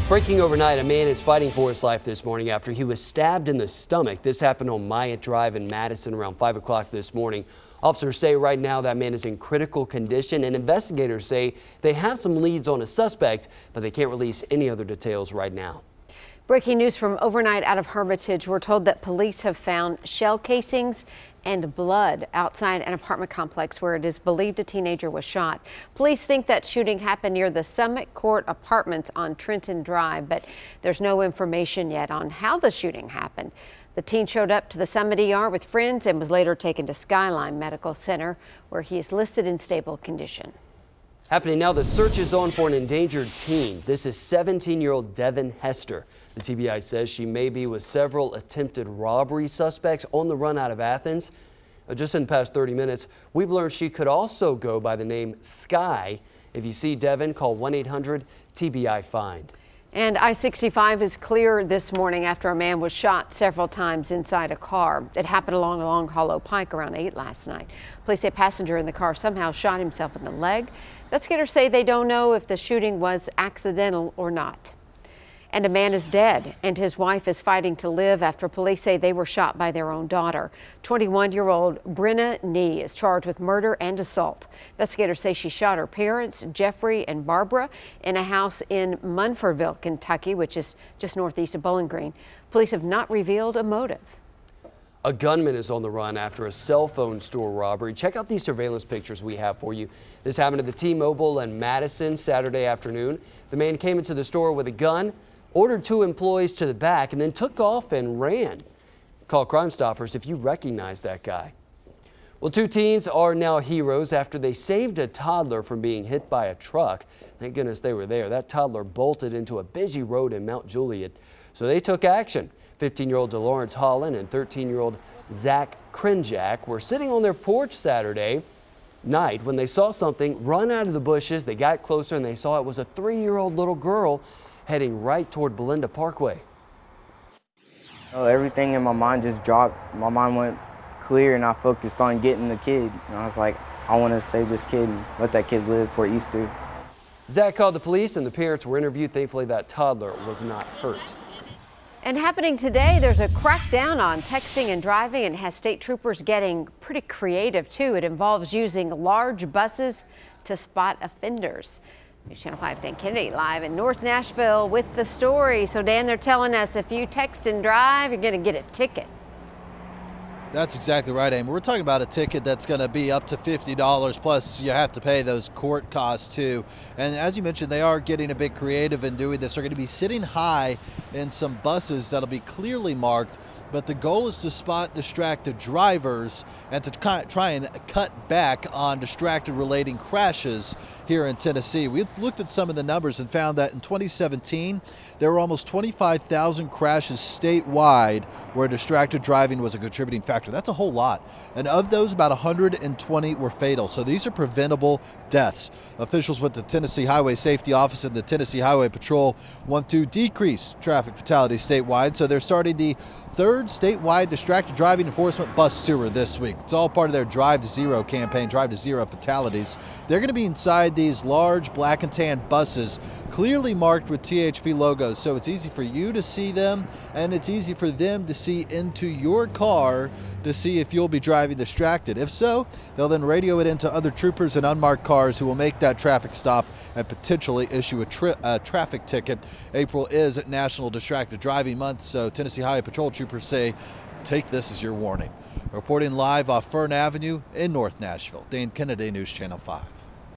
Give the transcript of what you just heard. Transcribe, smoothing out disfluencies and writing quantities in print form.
Breaking overnight, a man is fighting for his life this morning after he was stabbed in the stomach. This happened on Myatt Drive in Madison around 5 o'clock this morning. Officers say right now that man is in critical condition, and investigators say they have some leads on a suspect, but they can't release any other details right now. Breaking news from overnight out of Hermitage. We're told that police have found shell casings and blood outside an apartment complex where it is believed a teenager was shot. Police think that shooting happened near the Summit Court Apartments on Trenton Drive, but there's no information yet on how the shooting happened. The teen showed up to the Summit ER with friends and was later taken to Skyline Medical Center, where he is listed in stable condition. Happening now, the search is on for an endangered teen. This is 17-year-old Devin Hester. The TBI says she may be with several attempted robbery suspects on the run out of Athens. Just in the past 30 minutes, we've learned she could also go by the name Sky. If you see Devin, call 1-800-TBI-FIND. And I-65 is clear this morning after a man was shot several times inside a car. It happened along Long Hollow Pike around 8 last night. Police say a passenger in the car somehow shot himself in the leg. Investigators say they don't know if the shooting was accidental or not. And a man is dead, and his wife is fighting to live after police say they were shot by their own daughter. 21-year-old Brenna Nee is charged with murder and assault. Investigators say she shot her parents, Jeffrey and Barbara, in a house in Munfordville, Kentucky, which is just northeast of Bowling Green. Police have not revealed a motive. A gunman is on the run after a cell phone store robbery. Check out these surveillance pictures we have for you. This happened at the T-Mobile in Madison Saturday afternoon. The man came into the store with a gun, ordered 2 employees to the back, and then took off and ran. Call Crime Stoppers if you recognize that guy. Well, 2 teens are now heroes after they saved a toddler from being hit by a truck. Thank goodness they were there. That toddler bolted into a busy road in Mount Juliet, so they took action. 15-year-old DeLawrence Holland and 13-year-old Zach Krinjak were sitting on their porch Saturday night when they saw something run out of the bushes. They got closer and they saw it was a 3-year-old little girl heading right toward Belinda Parkway. Oh, everything in my mind just dropped. My mind went clear and I focused on getting the kid. And I was like, I want to save this kid and let that kid live for Easter. Zach called the police and the parents were interviewed. Thankfully, that toddler was not hurt. And happening today, there's a crackdown on texting and driving, and has state troopers getting pretty creative too. It involves using large buses to spot offenders. News Channel 5 Dan Kennedy live in North Nashville with the story. So Dan, they're telling us if you text and drive, you're going to get a ticket. That's exactly right, Amy. We're talking about a ticket that's going to be up to $50, plus you have to pay those court costs too. And as you mentioned, they are getting a bit creative in doing this. They're going to be sitting high in some buses that'll be clearly marked, but the goal is to spot distracted drivers and to try and cut back on distracted relating crashes here in Tennessee. We looked at some of the numbers and found that in 2017, there were almost 25,000 crashes statewide where distracted driving was a contributing factor. That's a whole lot. And of those, about 120 were fatal. So these are preventable deaths. Officials with the Tennessee Highway Safety Office and the Tennessee Highway Patrol want to decrease traffic fatalities statewide. So they're starting the 3rd statewide distracted driving enforcement bus tour this week. It's all part of their Drive to Zero campaign, Drive to Zero fatalities. They're going to be inside these large black and tan buses, clearly marked with THP logos, so it's easy for you to see them and it's easy for them to see into your car to see if you'll be driving distracted. If so, they'll then radio it into other troopers and unmarked cars who will make that traffic stop and potentially issue a traffic ticket. April is National Distracted Driving Month, so Tennessee Highway Patrol troopers say, take this as your warning. Reporting live off Fern Avenue in North Nashville, Dan Kennedy, News Channel 5.